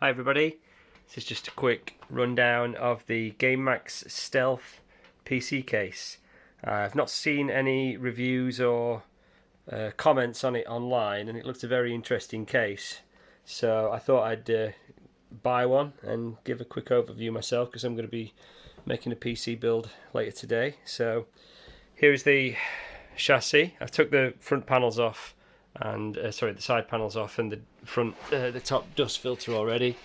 Hi everybody, this is just a quick rundown of the Gamemax Stealth PC case. I've not seen any reviews or comments on it online, and it looks a very interesting case, so I thought I'd buy one and give a quick overview myself, because I'm going to be making a PC build later today. So here's the chassis. I took the front panels off and the side panels off, and the top dust filter already.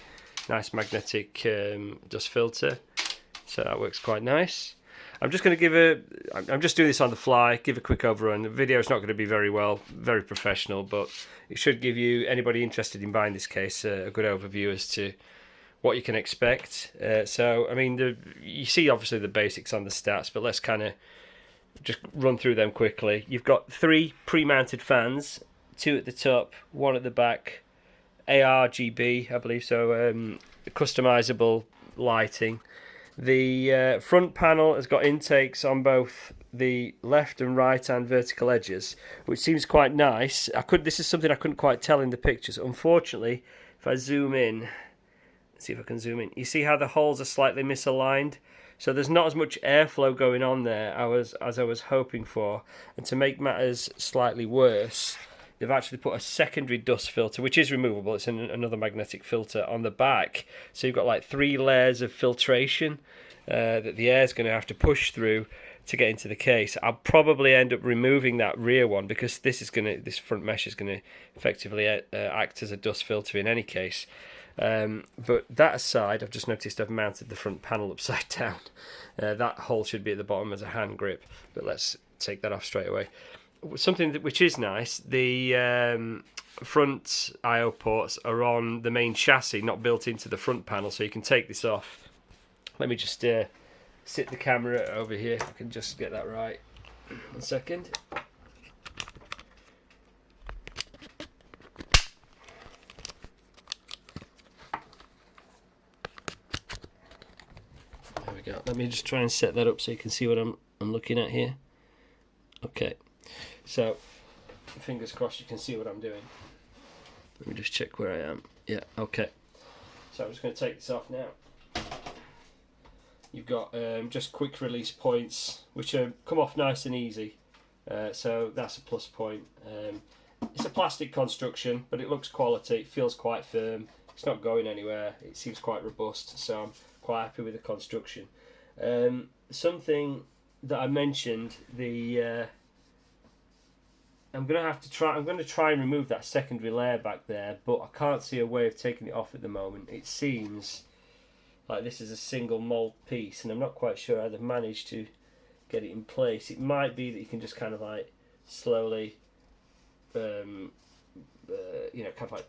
Nice magnetic dust filter, so that works quite nice. I'm just going to I'm just doing this on the fly, give a quick overrun. The video is not going to be very professional, but it should give you, anybody interested in buying this case, a good overview as to what you can expect. So I mean, you see obviously the basics on the stats, but let's kind of just run through them quickly. You've got 3 pre-mounted fans, 2 at the top, 1 at the back, ARGB, I believe so, customizable lighting. The front panel has got intakes on both the left and right hand vertical edges, which seems quite nice. This is something I couldn't quite tell in the pictures. Unfortunately, if I zoom in, let's see if I can zoom in, you see how the holes are slightly misaligned? So there's not as much airflow going on there as I was hoping for. And to make matters slightly worse, they've actually put a secondary dust filter, which is removable. It's another magnetic filter on the back. So you've got like 3 layers of filtration that the air's going to have to push through to get into the case. I'll probably end up removing that rear one, because this front mesh is going to effectively act as a dust filter in any case. But that aside, I've just noticed I've mounted the front panel upside down. That hole should be at the bottom as a hand grip, but let's take that off straight away. Something which is nice, the front I/O ports are on the main chassis, not built into the front panel, so you can take this off. Let me just sit the camera over here. I can just get that right. 1 second. There we go. Let me just try and set that up so you can see what I'm looking at here. Okay. So, fingers crossed you can see what I'm doing. Let me just check where I am. Yeah, okay. So I'm just going to take this off now. You've got just quick release points, which come off nice and easy. So that's a plus point. It's a plastic construction, but it looks quality. It feels quite firm. It's not going anywhere. It seems quite robust, so I'm quite happy with the construction. Something that I mentioned, I'm going to try and remove that secondary layer back there, but I can't see a way of taking it off at the moment. It seems like this is a single mold piece, and I'm not quite sure how they've managed to get it in place. It might be that you can just kind of like slowly, kind of like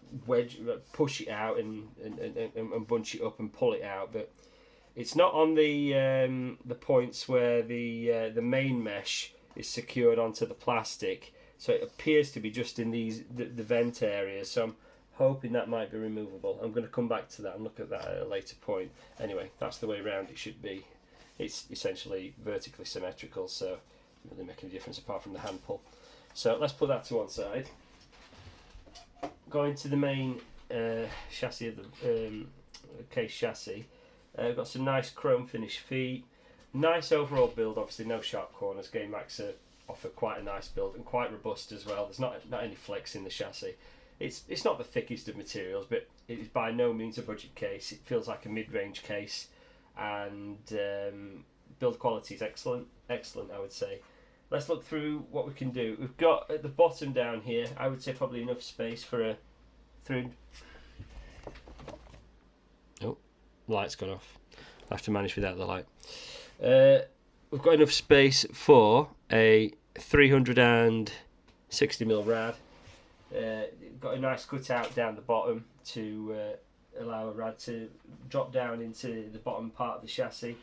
push it out and bunch it up and pull it out, but it's not on the points where the main mesh is secured onto the plastic. So it appears to be just in the vent areas. So I'm hoping that might be removable. I'm going to come back to that and look at that at a later point. Anyway, that's the way around it should be. It's essentially vertically symmetrical, so it doesn't really make any difference apart from the hand pull. So let's put that to one side. Going to the main chassis of the case chassis. Got some nice chrome finish feet. Nice overall build, obviously no sharp corners. Gamemax offer quite a nice build and quite robust as well. There's not any flex in the chassis. It's not the thickest of materials, but it is by no means a budget case. It feels like a mid-range case, and build quality is excellent I would say. Let's look through what we can do. We've got at the bottom down here, I would say probably enough space for a Oh, light's gone off. I have to manage without the light. We've got enough space for a 360mm rad. Got a nice cutout down the bottom to allow a rad to drop down into the bottom part of the chassis.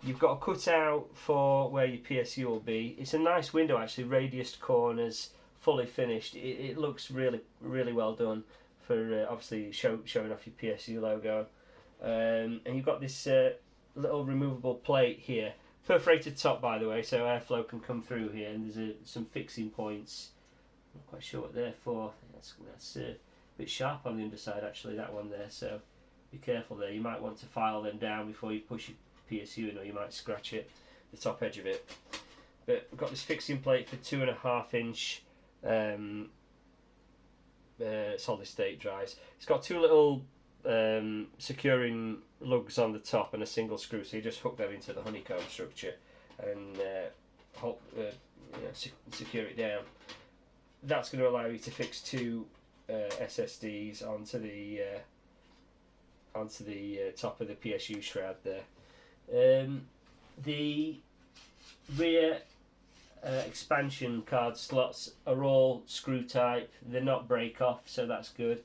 You've got a cutout for where your PSU will be. It's a nice window actually, radiused corners, fully finished. It looks really well done for obviously showing off your PSU logo. And you've got this little removable plate here. Perforated top, by the way, so airflow can come through here, and there's some fixing points. I'm not quite sure what they're for. That's a bit sharp on the underside actually, that one there, so be careful there. You might want to file them down before you push your PSU in, or you might scratch it, the top edge of it. But we've got this fixing plate for 2.5 inch solid state drives. It's got two little securing lugs on the top and a single screw, so you just hook them into the honeycomb structure and secure it down. That's going to allow you to fix two SSDs onto the top of the PSU shroud there. The rear expansion card slots are all screw type. They're not break off, so that's good.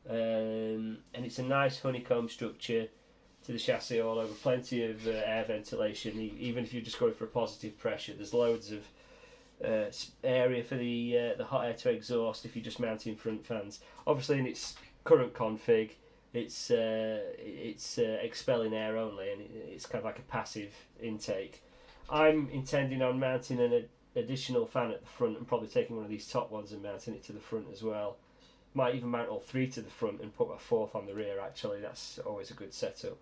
And it's a nice honeycomb structure to the chassis all over. Plenty of air ventilation. Even if you're just going for a positive pressure, there's loads of area for the hot air to exhaust if you're just mounting front fans. Obviously, in its current config, it's expelling air only, and it's kind of like a passive intake. I'm intending on mounting an additional fan at the front, and probably taking one of these top ones and mounting it to the front as well. Might even mount all three to the front and put a fourth on the rear. Actually, that's always a good setup.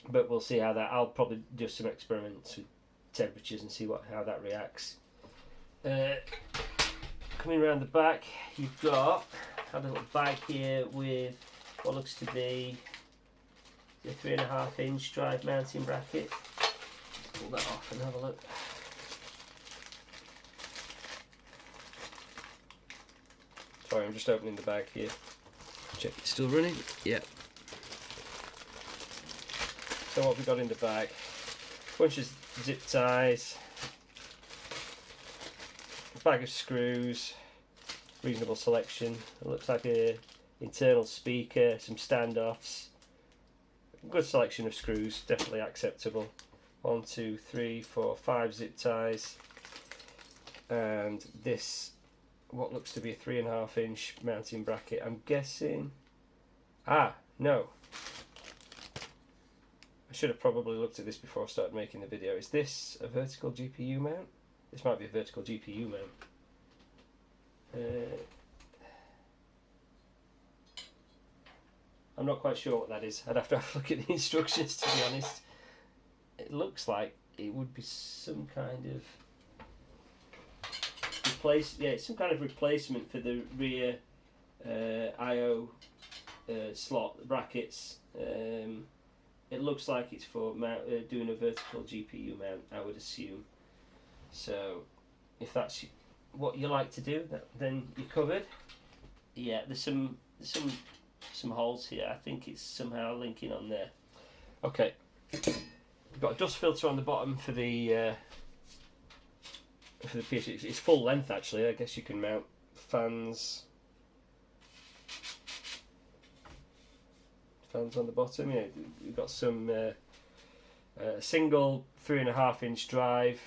But we'll see how that. I'll probably do some experiments with temperatures and see how that reacts. Coming around the back, you've got a little bag here with what looks to be a 3.5 inch drive mounting bracket. Pull that off and have a look. Sorry, I'm just opening the bag here. Check it's still running. Yep. So what we got in the bag? Bunch of zip ties, a bag of screws, reasonable selection. It looks like a internal speaker, some standoffs. Good selection of screws, definitely acceptable. 1, 2, 3, 4, 5 zip ties, and this what looks to be a 3.5 inch mounting bracket. I'm guessing. No. I should have probably looked at this before I started making the video. Is this a vertical GPU mount? This might be a vertical GPU mount. I'm not quite sure what that is. I'd have to have a look at the instructions, to be honest. It looks like it would be some kind of some kind of replacement for the rear I/O slot brackets. It looks like it's for doing a vertical GPU mount, I would assume. So, if that's what you like to do, then you're covered. Yeah, there's some holes here. I think it's somehow linking on there. Okay, we've got a dust filter on the bottom for the PSU. It's full length actually. I guess you can mount fans on the bottom. Yeah, we've got some single 3.5 inch drive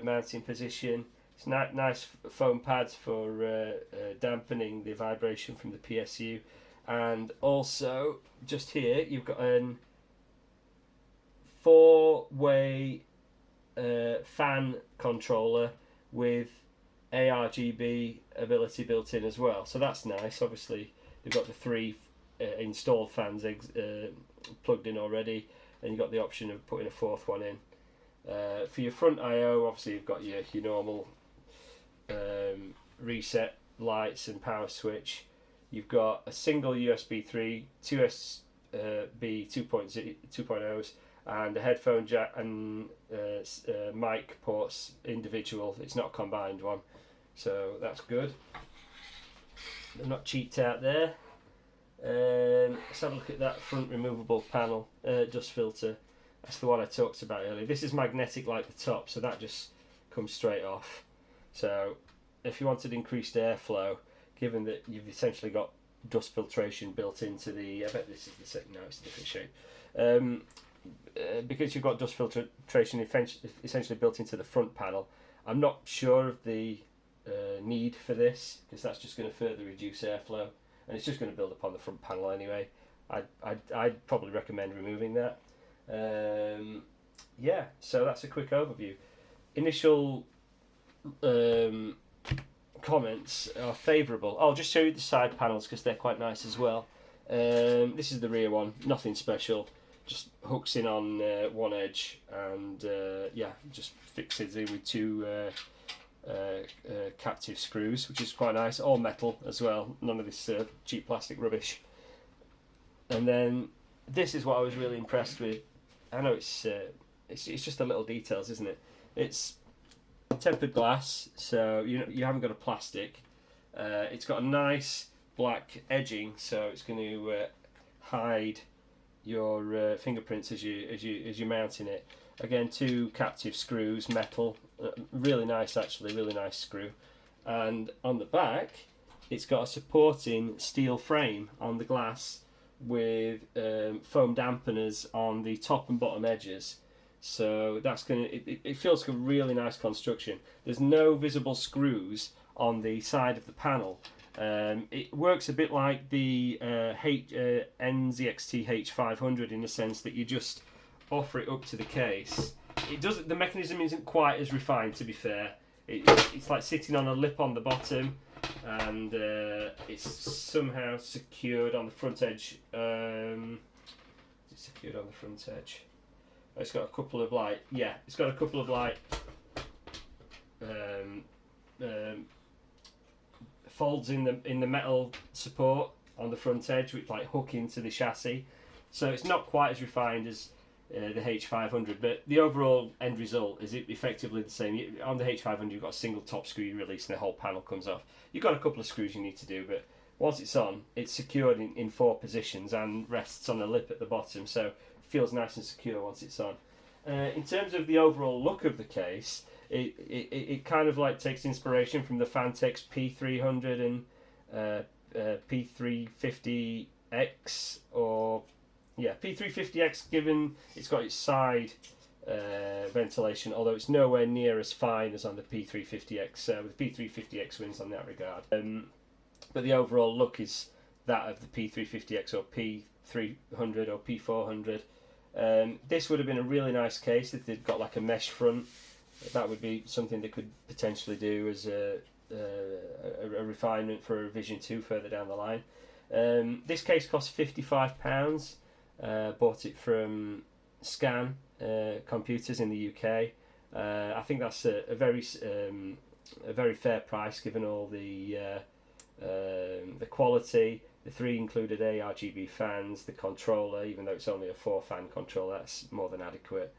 mounting position. It's nice foam pads for dampening the vibration from the PSU, and also just here you've got an 4-way fan controller with ARGB ability built in as well. So that's nice. Obviously, they've got the 3 installed fans plugged in already, and you've got the option of putting a 4th one in. For your front I/O, obviously you've got your normal reset lights and power switch. You've got a single USB 3, 2 USB 2.0s, and a headphone jack and mic ports individual. It's not a combined one, so that's good. They're not cheaped out there. Let's have a look at that front removable panel dust filter. That's the one I talked about earlier. This is magnetic like the top, so that just comes straight off. So if you wanted increased airflow, given that you've essentially got dust filtration built into the, I bet this is the second, no, it's a different shape. Because you've got dust filtration essentially built into the front panel, I'm not sure of the need for this, because that's just going to further reduce airflow, and it's just going to build upon the front panel anyway. I'd probably recommend removing that. Yeah, so that's a quick overview. Initial comments are favourable. I'll just show you the side panels because they're quite nice as well. This is the rear one, nothing special, just hooks in on one edge, and yeah, just fixes in with two captive screws, which is quite nice, all metal as well, none of this cheap plastic rubbish. And then this is what I was really impressed with. I know it's just the little details, isn't it? It's tempered glass, so you haven't got a plastic. It's got a nice black edging, so it's going to hide your fingerprints as you're mounting it. Again, two captive screws, metal, really nice actually, really nice screw. And on the back, it's got a supporting steel frame on the glass with foam dampeners on the top and bottom edges. So that's going to, it feels like a really nice construction. There's no visible screws on the side of the panel. It works a bit like the NZXT H500 in the sense that you just offer it up to the case. It doesn't. The mechanism isn't quite as refined, to be fair. It's like sitting on a lip on the bottom, and it's somehow secured on the front edge. It's secured on the front edge. It's got a couple of it's got a couple of folds in the metal support on the front edge, which hook into the chassis. So it's not quite as refined as the H500, but the overall end result is effectively the same. On the H500 you've got a single top screw you release and the whole panel comes off. You've got a couple of screws you need to do, but once it's on, it's secured in 4 positions and rests on a lip at the bottom, so it feels nice and secure once it's on. In terms of the overall look of the case, it kind of takes inspiration from the Fantex P300 and P350X, or P350X, given it's got its side ventilation, although it's nowhere near as fine as on the P350X. The P350X wins on that regard. But the overall look is that of the P350X or P300 or P400. This would have been a really nice case if they'd got a mesh front. That would be something they could potentially do as a refinement for a Revision 2 further down the line. This case cost £55. Bought it from Scan Computers in the UK. I think that's a very fair price given all the quality. The 3 included ARGB fans, the controller, even though it's only a 4-fan controller, that's more than adequate.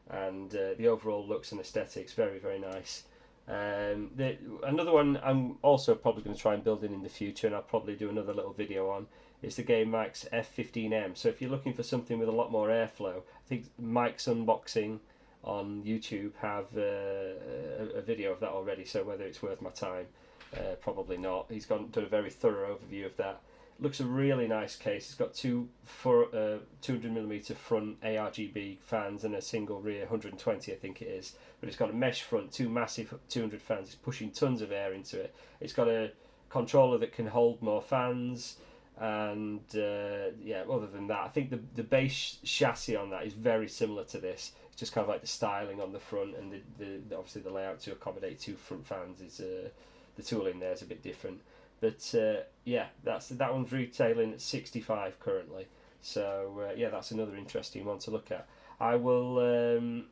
And the overall looks and aesthetics, very, very nice. Another one I'm also probably going to try and build in the future, and I'll probably do another little video on, is the Gamemax F15M. So if you're looking for something with a lot more airflow, I think Mike's Unboxing on YouTube have a video of that already, so whether it's worth my time, probably not. He's done a very thorough overview of that. Looks a really nice case. It's got 200mm front ARGB fans and a single rear 120, I think it is. But it's got a mesh front, 2 massive 200 fans. It's pushing tons of air into it. It's got a controller that can hold more fans. And other than that, I think the base chassis on that is very similar to this. It's just kind of like the styling on the front, and the obviously the layout to accommodate 2 front fans is the tooling there is a bit different. But that one's retailing at 65 currently. So that's another interesting one to look at. I will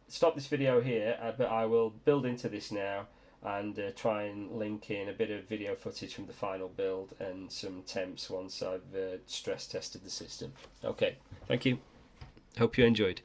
stop this video here, but I will build into this now and try and link in a bit of video footage from the final build and some temps once I've stress tested the system. Okay, thank you. Hope you enjoyed.